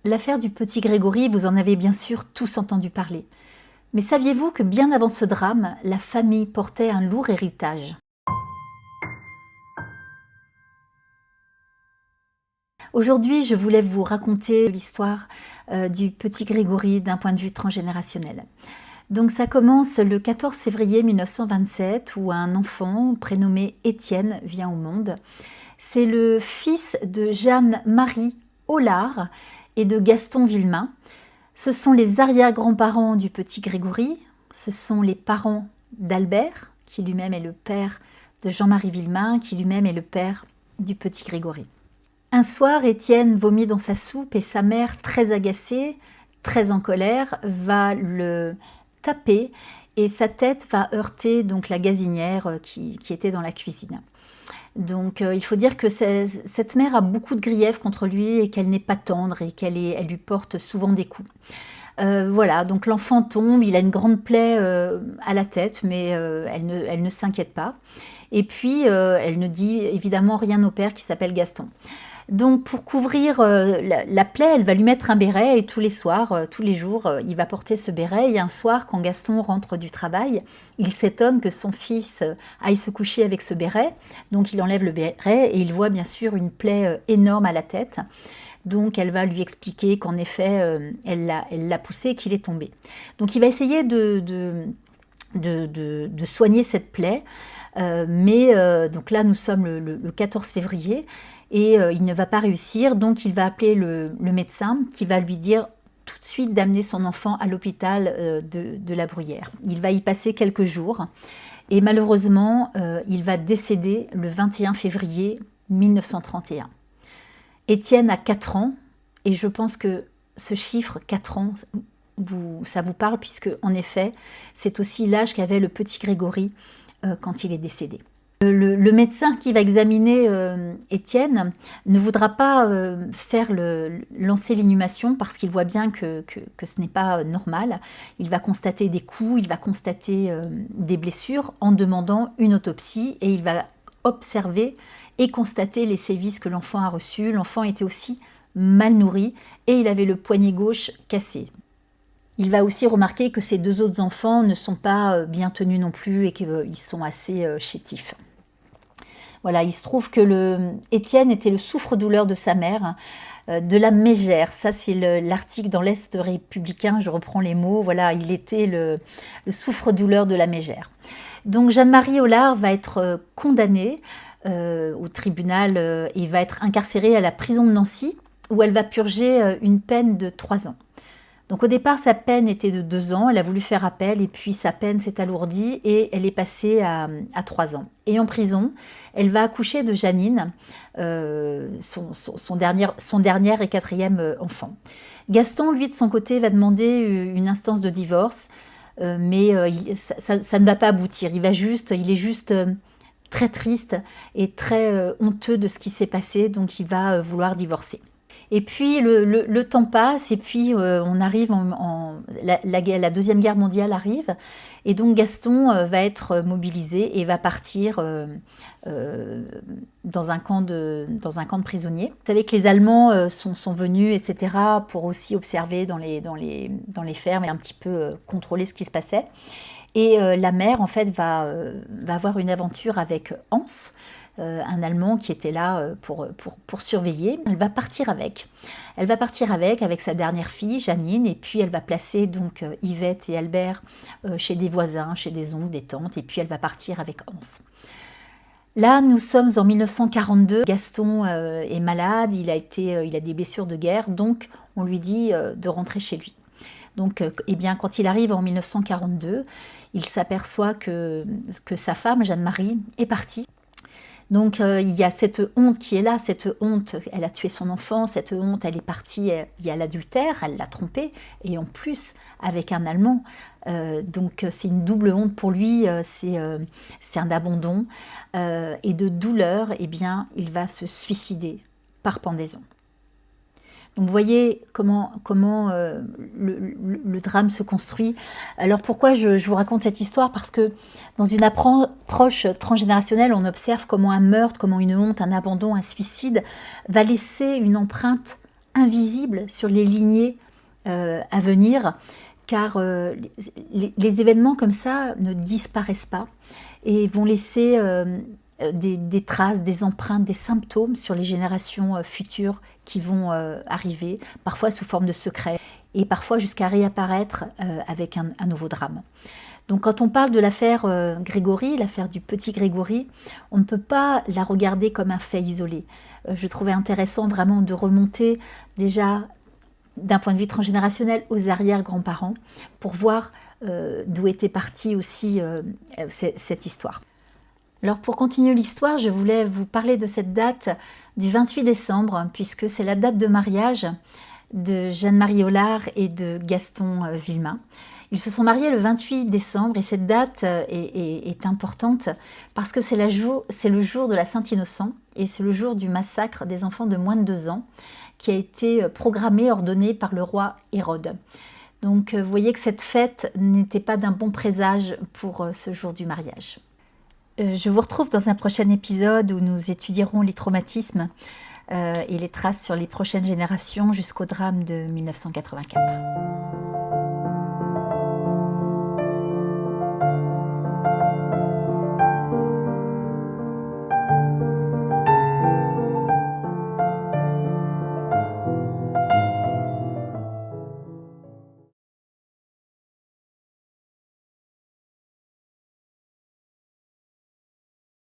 L'affaire du petit Grégory, vous en avez bien sûr tous entendu parler. Mais saviez-vous que bien avant ce drame, la famille portait un lourd héritage? Aujourd'hui, je voulais vous raconter l'histoire du petit Grégory d'un point de vue transgénérationnel. Donc ça commence le 14 février 1927 où un enfant prénommé Étienne vient au monde. C'est le fils de Jeanne-Marie Hollard et de Gaston Villemain. Ce sont les arrière-grands-parents du petit Grégory, ce sont les parents d'Albert, qui lui-même est le père de Jean-Marie Villemain, qui lui-même est le père du petit Grégory. Un soir, Étienne vomit dans sa soupe et sa mère, très agacée, très en colère, va le taper et sa tête va heurter donc la gazinière qui était dans la cuisine. Donc il faut dire que cette mère a beaucoup de griefs contre lui et qu'elle n'est pas tendre et elle lui porte souvent des coups. Voilà, donc l'enfant tombe, il a une grande plaie à la tête, mais elle ne s'inquiète pas. Et puis elle ne dit évidemment rien au père qui s'appelle Gaston. Donc pour couvrir la plaie, elle va lui mettre un béret et tous les soirs, tous les jours, il va porter ce béret. Et un soir, quand Gaston rentre du travail, il s'étonne que son fils aille se coucher avec ce béret. Donc il enlève le béret et il voit bien sûr une plaie énorme à la tête. Donc elle va lui expliquer qu'en effet, elle l'a poussé et qu'il est tombé. Donc il va essayer de soigner cette plaie. Donc là, nous sommes le 14 février et il ne va pas réussir. Donc il va appeler le médecin qui va lui dire tout de suite d'amener son enfant à l'hôpital de la Bruyère. Il va y passer quelques jours et malheureusement, il va décéder le 21 février 1931. Étienne a 4 ans et je pense que ce chiffre 4 ans, ça vous parle puisque en effet, c'est aussi l'âge qu'avait le petit Grégory quand il est décédé. Le médecin qui va examiner Étienne ne voudra pas lancer l'inhumation parce qu'il voit bien que ce n'est pas normal. Il va constater des coups, il va constater des blessures en demandant une autopsie et il va observer et constater les sévices que l'enfant a reçus. L'enfant était aussi mal nourri et il avait le poignet gauche cassé. Il va aussi remarquer que ses 2 autres enfants ne sont pas bien tenus non plus et qu'ils sont assez chétifs. Voilà, il se trouve que Étienne était le souffre-douleur de sa mère, de la mégère. Ça, c'est l'article dans l'Est républicain, je reprends les mots. Voilà, il était le souffre-douleur de la mégère. Donc Jeanne-Marie Hollard va être condamnée au tribunal et va être incarcérée à la prison de Nancy, où elle va purger une peine de 3 ans. Donc au départ, sa peine était de 2 ans, elle a voulu faire appel et puis sa peine s'est alourdie et elle est passée à 3 ans. Et en prison, elle va accoucher de Janine, son dernier et 4e enfant. Gaston, lui, de son côté, va demander une instance de divorce, mais ça ne va pas aboutir. Il est juste très triste et très honteux de ce qui s'est passé, donc il va vouloir divorcer. Et puis le temps passe et puis on arrive la Deuxième Guerre mondiale arrive et donc Gaston va être mobilisé et va partir dans un camp de prisonniers. Vous savez que les Allemands sont venus, etc., pour aussi observer dans les fermes et un petit peu contrôler ce qui se passait. Et la mère, en fait, va avoir une aventure avec Hans, un Allemand qui était là pour surveiller. Elle va partir avec sa dernière fille, Janine, et puis elle va placer donc Yvette et Albert chez des voisins, chez des oncles, des tantes, et puis elle va partir avec Hans. Là, nous sommes en 1942, Gaston est malade, il a des blessures de guerre, donc on lui dit de rentrer chez lui. Donc, quand il arrive en 1942, il s'aperçoit que sa femme, Jeanne-Marie, est partie. Donc, il y a cette honte qui est là, cette honte, elle a tué son enfant, cette honte, elle est partie, il y a l'adultère, elle l'a trompé, et en plus, avec un Allemand. Donc, c'est une double honte pour lui, c'est un abandon. Et de douleur, eh bien, il va se suicider par pendaison. Donc vous voyez comment le drame se construit. Alors pourquoi je vous raconte cette histoire? Parce que dans une approche transgénérationnelle, on observe comment un meurtre, comment une honte, un abandon, un suicide va laisser une empreinte invisible sur les lignées à venir, car les événements comme ça ne disparaissent pas et vont laisser des traces, des empreintes, des symptômes sur les générations futures qui vont arriver, parfois sous forme de secret et parfois jusqu'à réapparaître avec un nouveau drame. Donc quand on parle de l'affaire Grégory, l'affaire du petit Grégory, on ne peut pas la regarder comme un fait isolé. Je trouvais intéressant vraiment de remonter déjà d'un point de vue transgénérationnel aux arrière-grands-parents pour voir d'où était partie aussi cette histoire. Alors pour continuer l'histoire, je voulais vous parler de cette date du 28 décembre, puisque c'est la date de mariage de Jeanne-Marie Hollard et de Gaston Villemain. Ils se sont mariés le 28 décembre et cette date est importante parce que c'est le jour de la Saint-Innocent et c'est le jour du massacre des enfants de moins de 2 ans qui a été programmé, ordonné par le roi Hérode. Donc vous voyez que cette fête n'était pas d'un bon présage pour ce jour du mariage. Je vous retrouve dans un prochain épisode où nous étudierons les traumatismes et les traces sur les prochaines générations jusqu'au drame de 1984.